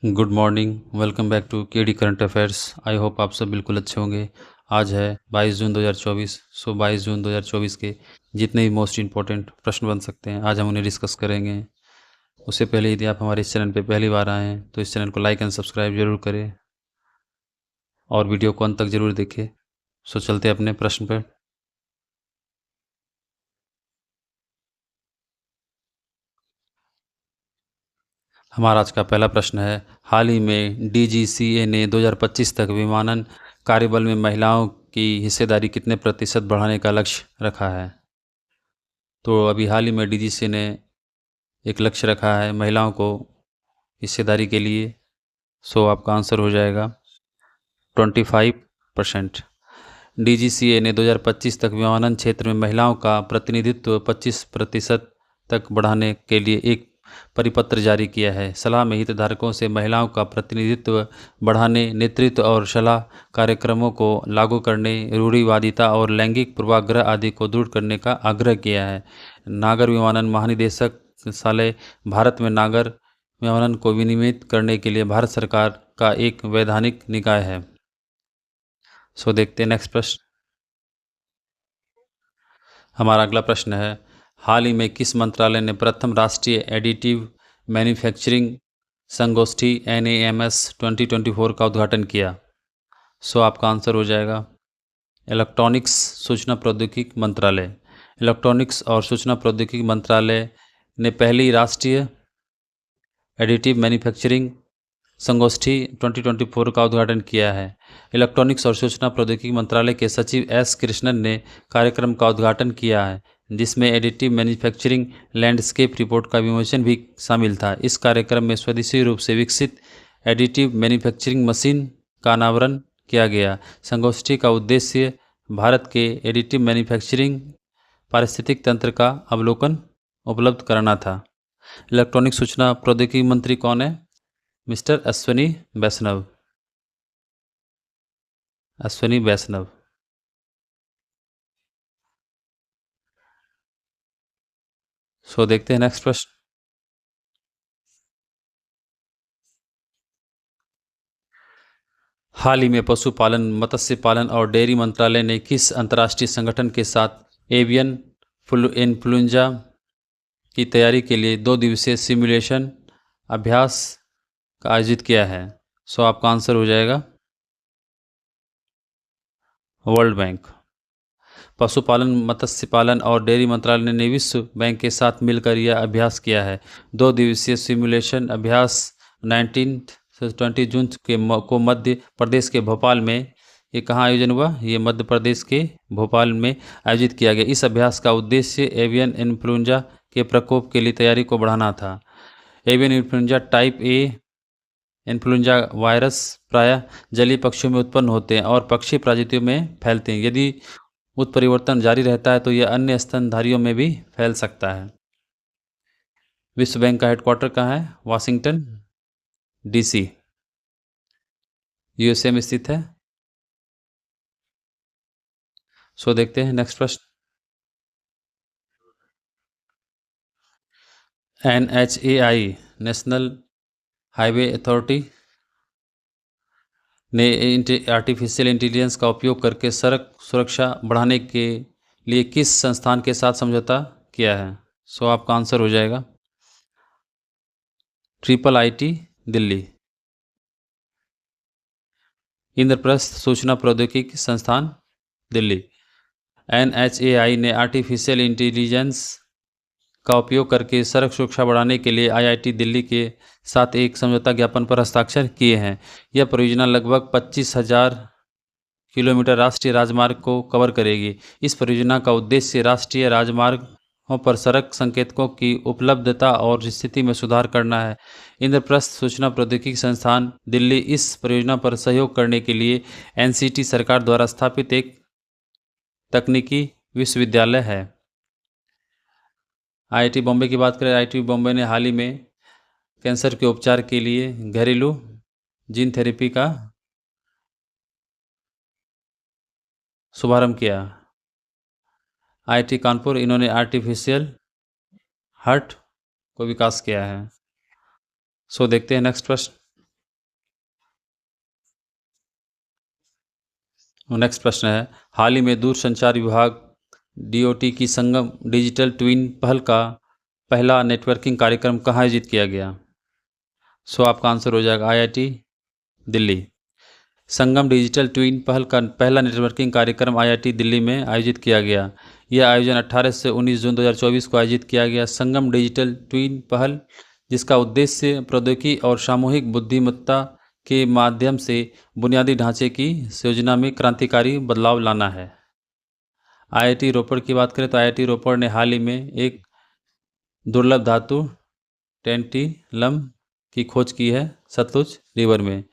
Good morning. Welcome back to KD current affairs. I hope आप सब बिल्कुल अच्छे होंगे। आज है 22 जून 2024। 22 जून 2024 के जितने भी मोस्ट इंपॉर्टेंट प्रश्न बन सकते हैं आज हम उन्हें डिस्कस करेंगे। उससे पहले यदि आप हमारे इस चैनल पर पहली बार आए हैं तो इस चैनल को लाइक एंड सब्सक्राइब जरूर करें और वीडियो को अंत तक जरूर देखें। सो चलते हैं अपने प्रश्न पर। हमारा आज का पहला प्रश्न है, हाल ही में डीजीसीए ने 2025 तक विमानन कार्यबल में महिलाओं की हिस्सेदारी कितने प्रतिशत बढ़ाने का लक्ष्य रखा है। तो अभी हाल ही में डीजीसीए ने एक लक्ष्य रखा है महिलाओं को हिस्सेदारी के लिए। सो आपका आंसर हो जाएगा 25%। डीजीसीए ने 2025 तक विमानन क्षेत्र में महिलाओं का प्रतिनिधित्व 25% तक बढ़ाने के लिए एक परिपत्र जारी किया है। सलाह में हितधारकों से महिलाओं का प्रतिनिधित्व बढ़ाने, नेतृत्व और सलाह कार्यक्रमों को लागू करने, रूढ़िवादिता और लैंगिक पूर्वाग्रह आदि को दूर करने का आग्रह किया है। नागर विमानन महानिदेशक साले भारत में नागर विमानन को विनियमित करने के लिए भारत सरकार का एक वैधानिक निकाय है। सो देखते हैं नेक्स्ट प्रश्न। हमारा अगला प्रश्न है, हाल ही में किस मंत्रालय ने प्रथम राष्ट्रीय एडिटिव मैन्युफैक्चरिंग संगोष्ठी NAMS 2024 का उद्घाटन किया। सो आपका आंसर हो जाएगा इलेक्ट्रॉनिक्स सूचना प्रौद्योगिकी मंत्रालय। इलेक्ट्रॉनिक्स और सूचना प्रौद्योगिकी मंत्रालय ने पहली राष्ट्रीय एडिटिव मैन्युफैक्चरिंग संगोष्ठी 2024 का उद्घाटन किया है। इलेक्ट्रॉनिक्स और सूचना प्रौद्योगिकी मंत्रालय के सचिव S कृष्णन ने कार्यक्रम का उद्घाटन किया है, जिसमें एडिटिव मैन्युफैक्चरिंग लैंडस्केप रिपोर्ट का विमोचन भी शामिल था। इस कार्यक्रम में स्वदेशी रूप से विकसित एडिटिव मैन्युफैक्चरिंग मशीन का अनावरण किया गया। संगोष्ठी का उद्देश्य भारत के एडिटिव मैन्युफैक्चरिंग पारिस्थितिक तंत्र का अवलोकन उपलब्ध कराना था। इलेक्ट्रॉनिक सूचना प्रौद्योगिकी मंत्री कौन है? मिस्टर अश्विनी वैष्णव। अश्विनी वैष्णव। सो देखते हैं नेक्स्ट प्रश्न। हाल ही में पशुपालन, मत्स्य पालन और डेयरी मंत्रालय ने किस अंतर्राष्ट्रीय संगठन के साथ एवियन इन्फ्लुएंजा की तैयारी के लिए 2 दिवसीय सिमुलेशन अभ्यास का आयोजित किया है? सो आपका आंसर हो जाएगा वर्ल्ड बैंक। पशुपालन, मत्स्य पालन और डेयरी मंत्रालय ने विश्व बैंक के साथ मिलकर यह अभ्यास किया है। 2 दिवसीय सिमुलेशन अभ्यास 19 से 20 जून को मध्य प्रदेश के भोपाल में, ये कहाँ आयोजन हुआ? ये मध्य प्रदेश के भोपाल में आयोजित किया गया। इस अभ्यास का उद्देश्य एवियन इन्फ्लुएंजा के प्रकोप के लिए तैयारी को बढ़ाना था। Avian influenza type A influenza virus प्रायः जलीय पक्षियों में उत्पन्न होते हैं और पक्षी प्रजातियों में फैलते हैं। यदि उत्परिवर्तन जारी रहता है तो यह अन्य स्तनधारियों में भी फैल सकता है। विश्व बैंक का हेडक्वार्टर कहाँ है? वाशिंगटन DC, USA में स्थित है। सो देखते हैं नेक्स्ट प्रश्न। NHAI नेशनल हाईवे अथॉरिटी ने आर्टिफिशियल इंटेलिजेंस का उपयोग करके सड़क सुरक्षा बढ़ाने के लिए किस संस्थान के साथ समझौता किया है? सो आपका आंसर हो जाएगा IIIT दिल्ली। इंद्रप्रस्थ सूचना प्रौद्योगिकी संस्थान दिल्ली। NHAI ने आर्टिफिशियल इंटेलिजेंस का उपयोग करके सड़क सुरक्षा बढ़ाने के लिए IIT दिल्ली के साथ एक समझौता ज्ञापन पर हस्ताक्षर किए हैं। यह परियोजना लगभग 25,000 किलोमीटर राष्ट्रीय राजमार्ग को कवर करेगी। इस परियोजना का उद्देश्य राष्ट्रीय राजमार्गों पर सड़क संकेतकों की उपलब्धता और स्थिति में सुधार करना है। इंद्रप्रस्थ सूचना प्रौद्योगिकी संस्थान दिल्ली इस परियोजना पर सहयोग करने के लिए NCT सरकार द्वारा स्थापित एक तकनीकी विश्वविद्यालय है। IIT बॉम्बे की बात करें, IIT बॉम्बे ने हाल ही में कैंसर के उपचार के लिए घरेलू जीन थेरेपी का शुभारंभ किया। IIT कानपुर, इन्होंने आर्टिफिशियल हार्ट को विकास किया है। सो देखते हैं नेक्स्ट प्रश्न। नेक्स्ट प्रश्न है, हाल ही में दूरसंचार विभाग डीओटी की संगम डिजिटल ट्विन पहल का पहला नेटवर्किंग कार्यक्रम कहाँ आयोजित किया गया? सो आपका आंसर हो जाएगा आईआईटी दिल्ली। संगम डिजिटल ट्विन पहल का पहला नेटवर्किंग कार्यक्रम आईआईटी दिल्ली में आयोजित किया गया। यह आयोजन 18 से 19 जून 2024 को आयोजित किया गया। संगम डिजिटल ट्विन पहल, जिसका उद्देश्य प्रौद्योगिकी और सामूहिक बुद्धिमत्ता के माध्यम से बुनियादी ढांचे की योजना में क्रांतिकारी बदलाव लाना है। आईआईटी रोपड़ की बात करें तो आईआईटी रोपड़ ने हाल ही में एक दुर्लभ धातु टेंटिलम की खोज की है सतलुज रिवर में।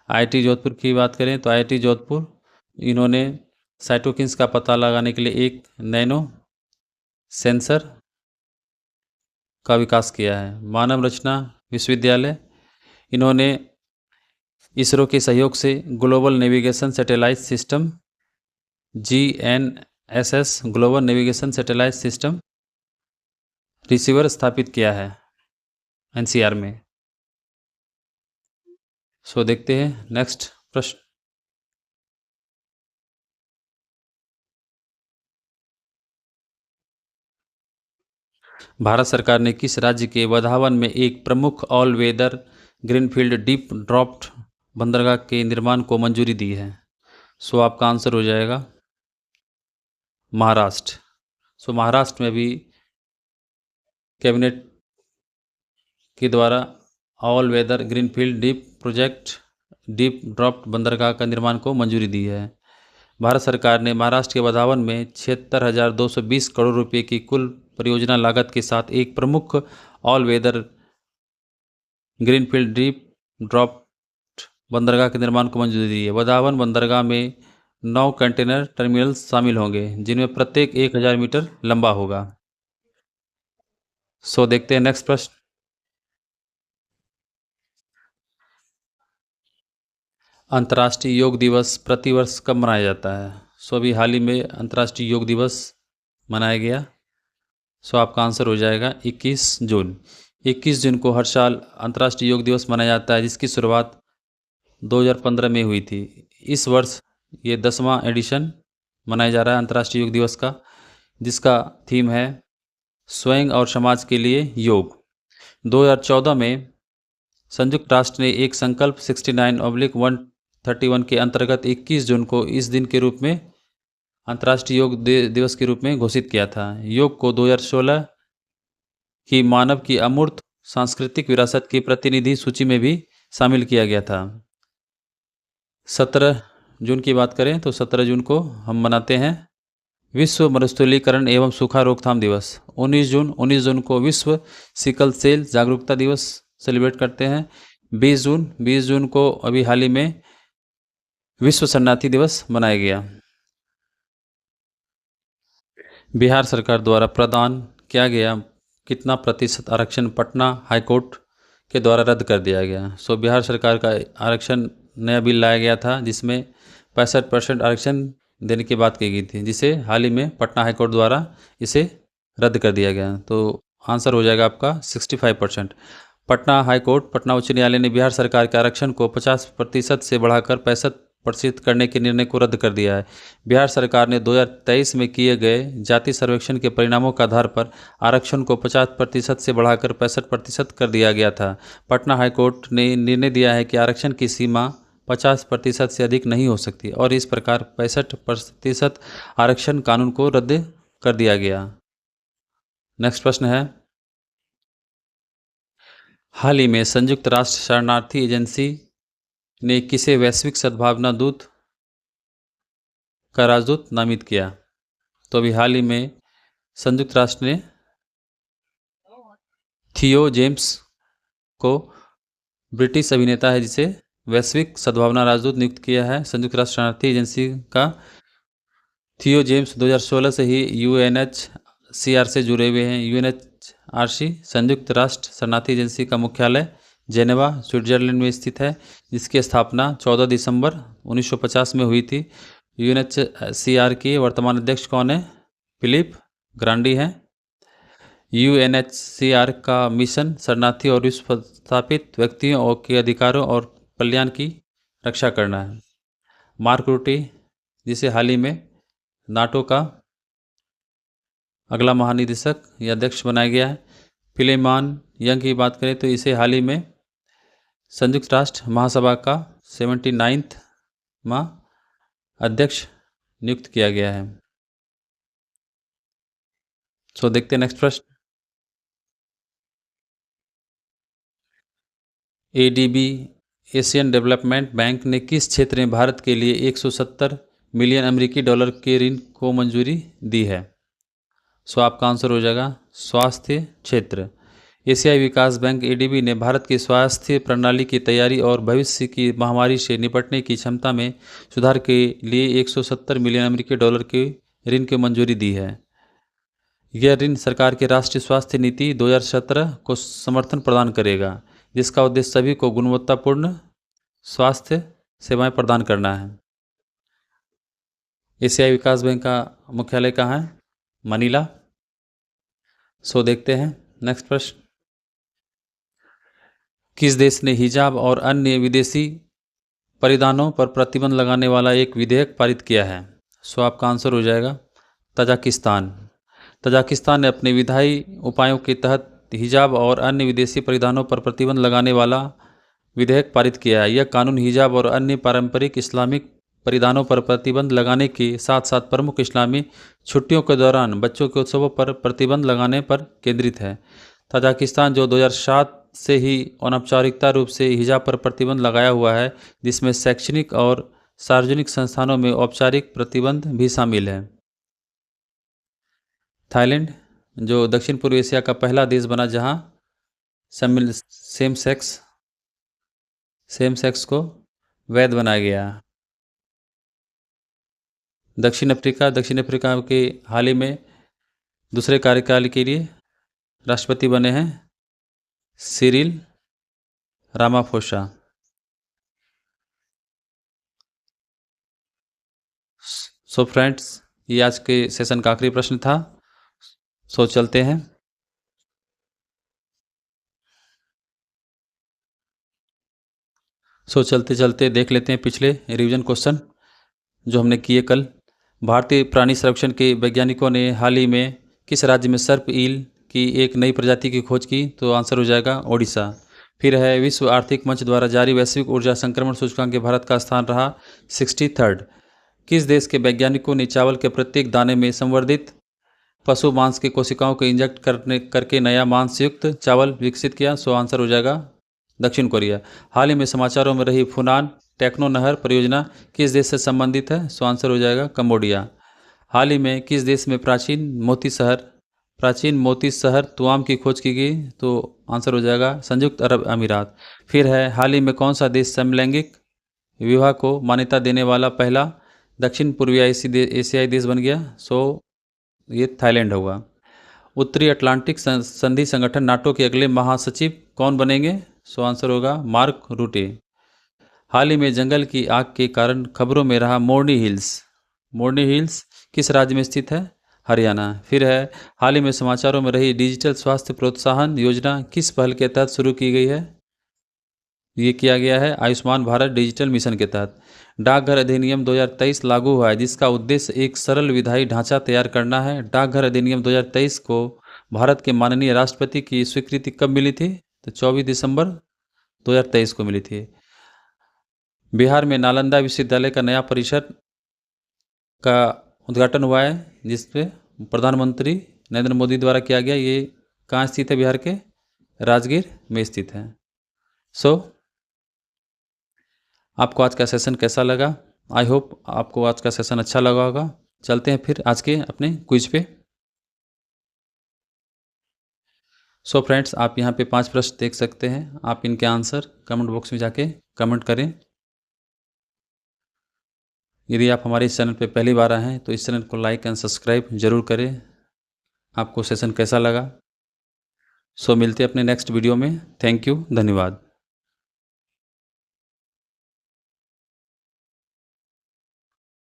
आईआईटी जोधपुर की बात करें तो आईआईटी जोधपुर इन्होंने साइटोकिन्स का पता लगाने के लिए एक नैनो सेंसर का विकास किया है। मानव रचना विश्वविद्यालय, इन्होंने इसरो के सहयोग से global navigation satellite system GNSS global navigation satellite system receiver स्थापित किया है एनसीआर में। सो देखते हैं नेक्स्ट प्रश्न। भारत सरकार ने किस राज्य के वधावन में एक प्रमुख all weather greenfield deep dropped बंदरगाह के निर्माण को मंजूरी दी है? सो आपका आंसर हो जाएगा महाराष्ट्र। सो महाराष्ट्र में भी कैबिनेट के द्वारा all weather greenfield deep project deep dropped बंदरगाह का निर्माण को मंजूरी दी है। भारत सरकार ने महाराष्ट्र के वधावन में 76,220 करोड़ रुपए की कुल परियोजना लागत के साथ एक प्रमुख all weather greenfield deep dropped बंदरगाह के निर्माण को मंजूरी दी है। वधावन बंदरगाह में 9 कंटेनर टर्मिनल्स शामिल होंगे, जिनमें प्रत्येक 1,000 मीटर लंबा होगा। सो देखते हैं नेक्स्ट प्रश्न। अंतर्राष्ट्रीय योग दिवस प्रतिवर्ष कब मनाया जाता है? सो अभी हाल ही में अंतर्राष्ट्रीय योग दिवस मनाया गया। सो आपका आंसर हो जाएगा 21 जून। 21 जून को हर साल अंतर्राष्ट्रीय योग दिवस मनाया जाता है, जिसकी शुरुआत 2015 में हुई थी। इस वर्ष ये 10वां एडिशन मनाया जा रहा है अंतर्राष्ट्रीय योग दिवस का, जिसका थीम है स्वयं और समाज के लिए योग। 2014 में संयुक्त राष्ट्र ने एक संकल्प 69/131 के अंतर्गत 21 जून को इस दिन के रूप में अंतर्राष्ट्रीय योग दिवस के रूप में घोषित किया था। योग को 2016 की मानव की अमूर्त सांस्कृतिक विरासत की प्रतिनिधि सूची में भी शामिल किया गया था। 17 जून की बात करें तो 17 जून को हम मनाते हैं विश्व मरुस्थलीकरण एवं सूखा रोकथाम दिवस। 19 जून को विश्व सिकल सेल जागरूकता दिवस सेलिब्रेट करते हैं। 20 जून को अभी हाल ही में विश्व शरणार्थी दिवस मनाया गया। बिहार सरकार द्वारा प्रदान किया गया कितना प्रतिशत आरक्षण पटना हाईकोर्ट के द्वारा रद्द कर दिया गया? सो बिहार सरकार का आरक्षण नया बिल लाया गया था, जिसमें 65% आरक्षण देने की बात की गई थी, जिसे हाल ही में पटना हाईकोर्ट द्वारा इसे रद्द कर दिया गया। तो आंसर हो जाएगा आपका 65%। पटना हाईकोर्ट पटना उच्च न्यायालय ने बिहार सरकार के आरक्षण को 50% से बढ़ाकर 65% करने के निर्णय को रद्द कर दिया है। बिहार सरकार ने 2023 में किए गए जाति सर्वेक्षण के परिणामों के आधार पर आरक्षण को 50% से बढ़ाकर 65% कर दिया गया था। पटना हाईकोर्ट ने निर्णय दिया है कि आरक्षण की सीमा 50% से अधिक नहीं हो सकती और इस प्रकार 65% आरक्षण कानून को रद्द कर दिया गया। नेक्स्ट प्रश्न है, हाल ही में संयुक्त राष्ट्र शरणार्थी एजेंसी ने किसे वैश्विक सद्भावना दूत का राजदूत नामित किया? तो अभी हाल ही में संयुक्त राष्ट्र ने थियो जेम्स को, ब्रिटिश अभिनेता है, जिसे वैश्विक सद्भावना राजदूत नियुक्त किया है संयुक्त राष्ट्र शरणार्थी एजेंसी का। थियो जेम्स 2016 से ही UNHCR से जुड़े हुए हैं। UNHRC संयुक्त राष्ट्र शरणार्थी एजेंसी का मुख्यालय जेनेवा स्विट्जरलैंड में स्थित है, जिसकी स्थापना 14 दिसंबर 1950 में हुई थी। UNHCR के वर्तमान अध्यक्ष कौन है? फिलिप ग्रांडी हैं। UNHCR का मिशन शरणार्थी और विस्थापित व्यक्तियों के अधिकारों और कल्याण की रक्षा करना है। मार्क रूटी जिसे हाल ही में नाटो का अगला महानिदेशक या अध्यक्ष बनाया गया है। फिलेमान यंग की बात करें तो इसे हाल ही में संयुक्त राष्ट्र महासभा का 79वां अध्यक्ष नियुक्त किया गया है। देखते हैं नेक्स्ट प्रश्न। एडीबी एशियन डेवलपमेंट बैंक ने किस क्षेत्र में भारत के लिए 170 मिलियन अमेरिकी डॉलर के ऋण को मंजूरी दी है? आपका आंसर हो जाएगा स्वास्थ्य क्षेत्र। एशियाई विकास बैंक एडीबी ने भारत की स्वास्थ्य प्रणाली की तैयारी और भविष्य की महामारी से निपटने की क्षमता में सुधार के लिए 170 मिलियन अमेरिकी डॉलर के ऋण की मंजूरी दी है। यह ऋण सरकार की राष्ट्रीय स्वास्थ्य नीति 2017 को समर्थन प्रदान करेगा, जिसका उद्देश्य सभी को गुणवत्तापूर्ण स्वास्थ्य सेवाएं प्रदान करना है। एशियाई विकास बैंक का मुख्यालय कहाँ है? मनीला। देखते हैं नेक्स्ट प्रश्न। किस देश ने हिजाब और अन्य विदेशी परिधानों पर प्रतिबंध लगाने वाला एक विधेयक पारित किया है? आपका आंसर हो जाएगा तजाकिस्तान। तजाकिस्तान ने अपने विधायी उपायों के तहत हिजाब और अन्य विदेशी परिधानों पर प्रतिबंध लगाने वाला विधेयक पारित किया है। यह कानून हिजाब और अन्य पारंपरिक इस्लामिक परिधानों पर प्रतिबंध लगाने के साथ साथ प्रमुख इस्लामी छुट्टियों के दौरान बच्चों के उत्सवों पर प्रतिबंध लगाने पर केंद्रित है। तजाकिस्तान जो 2007 से ही अनौपचारिकता रूप से हिजाब पर प्रतिबंध लगाया हुआ है, जिसमें शैक्षणिक और सार्वजनिक संस्थानों में औपचारिक प्रतिबंध भी शामिल है। थाईलैंड जो दक्षिण पूर्व एशिया का पहला देश बना जहां सेम सेक्स को वैध बनाया गया। दक्षिण अफ्रीका के हाल ही में दूसरे कार्यकाल के लिए राष्ट्रपति बने हैं सिरिल रामाफोसा। फ्रेंड्स, ये आज के सेशन का आखिरी प्रश्न था। चलते हैं। चलते चलते देख लेते हैं पिछले रिवीजन क्वेश्चन जो हमने किए कल। भारतीय प्राणी संरक्षण के वैज्ञानिकों ने हाल ही में किस राज्य में सर्प ईल की एक नई प्रजाति की खोज की? आंसर हो जाएगा ओडिशा। फिर है विश्व आर्थिक मंच द्वारा जारी वैश्विक ऊर्जा संक्रमण सूचकांक के भारत का स्थान रहा 63rd। किस देश के वैज्ञानिकों ने चावल के प्रत्येक दाने में संवर्धित पशु मांस की कोशिकाओं को इंजेक्ट करके नया मांस युक्त चावल विकसित किया? आंसर हो जाएगा दक्षिण कोरिया। हाल ही में समाचारों में रही फुनान टेक्नो नहर परियोजना किस देश से संबंधित है? आंसर हो जाएगा कंबोडिया। हाल ही में किस देश में प्राचीन मोती शहर तुआम की खोज की गई? आंसर हो जाएगा संयुक्त अरब अमीरात। फिर है हाल ही में कौन सा देश समलैंगिक विवाह को मान्यता देने वाला पहला दक्षिण पूर्वी एशियाई देश बन गया? ये थाईलैंड होगा। उत्तरी अटलांटिक संधि संगठन नाटो के अगले महासचिव कौन बनेंगे? आंसर होगा मार्क रूटे। हाल ही में जंगल की आग के कारण खबरों में रहा मोर्नी हिल्स किस राज्य में स्थित है? हरियाणा। फिर है हाल ही में समाचारों में रही डिजिटल स्वास्थ्य प्रोत्साहन योजना किस पहल के तहत शुरू की गई है? ये किया गया है आयुष्मान भारत डिजिटल मिशन के तहत। डाकघर अधिनियम 2023 लागू हुआ है, जिसका उद्देश्य एक सरल विधायी ढांचा तैयार करना है। डाकघर अधिनियम 2023 को भारत के माननीय राष्ट्रपति की स्वीकृति कब मिली थी? 24 दिसंबर 2023 को मिली थी। बिहार में नालंदा विश्वविद्यालय का नया परिसर का उद्घाटन हुआ है, जिसपे प्रधानमंत्री नरेंद्र मोदी द्वारा किया गया। ये कहाँ स्थित है? बिहार के राजगीर में स्थित है। आपको आज का सेशन कैसा लगा? आई होप आपको आज का सेशन अच्छा लगा होगा। चलते हैं फिर आज के अपने क्विज पे। फ्रेंड्स, आप यहाँ पे 5 प्रश्न देख सकते हैं। आप इनके आंसर कमेंट बॉक्स में जाके कमेंट करें। यदि आप हमारे इस चैनल पे पहली बार आए हैं तो इस चैनल को लाइक एंड सब्सक्राइब जरूर करें। आपको सेशन कैसा लगा? मिलते हैं अपने नेक्स्ट वीडियो में। थैंक यू, धन्यवाद।